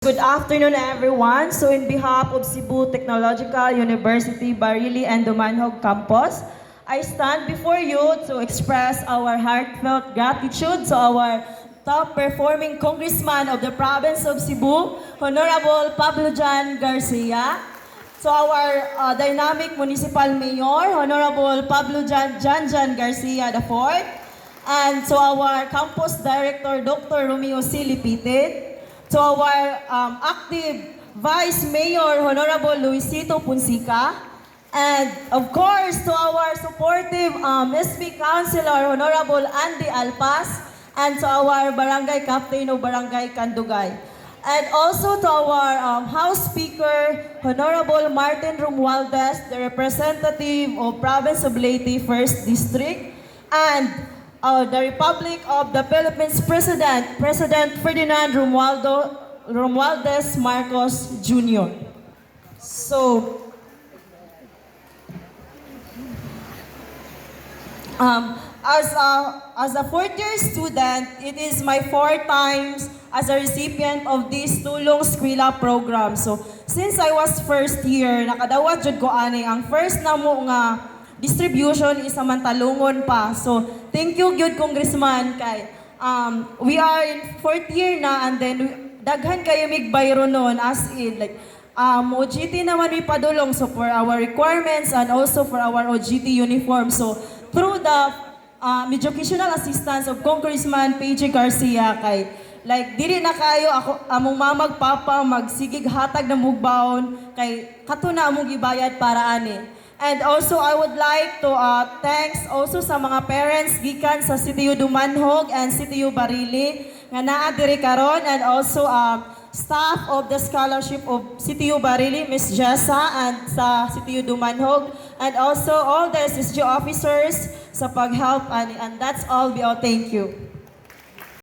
Good afternoon, everyone. So, in behalf of Cebu Technological University, Barili and Dumanhog Campus, I stand before you to express our heartfelt gratitude to our top-performing congressman of the province of Cebu, Honorable Pablo Jan Garcia, to our dynamic municipal mayor, Honorable Pablo Jan Garcia IV, and to our campus director, Dr. Romeo C. Lipitid, to our active Vice Mayor, Honorable Luisito Punsica, and of course, to our supportive SB Councilor, Honorable Andy Alpas, and to our Barangay Captain of Barangay Candugay. And also to our House Speaker, Honorable Martin Romualdez, the representative of Province of Leyte 1st District, and the Republic of the Philippines President, President Ferdinand Romualdez Marcos Jr. So, as a fourth-year student, it is my 4 times as a recipient of this Tulong Eskwela program. So, since I was first year, nakadawat jud ko ani ang first na mo nga distribution is samantalungon pa. So, thank you gyud Congressman kay we are in 4th year na, and then daghan kayo mig bayro noon as in like OGT naman may padulong so for our requirements and also for our OGT uniform. So, through the educational assistance of Congressman PJ Garcia kay like dili na kayo ako among mamag papa magsigig hatag na mugbaon kay kato na among gibayad para ani. And also, I would like to thanks also sa mga parents gikan sa CTU Dumanhog and CTU Barili nga naa diri karon, and also staff of the scholarship of CTU Barili, Miss Jessa, and sa CTU Dumanhog, and also all the SSG officers sa pag-help, and that's all. Thank you.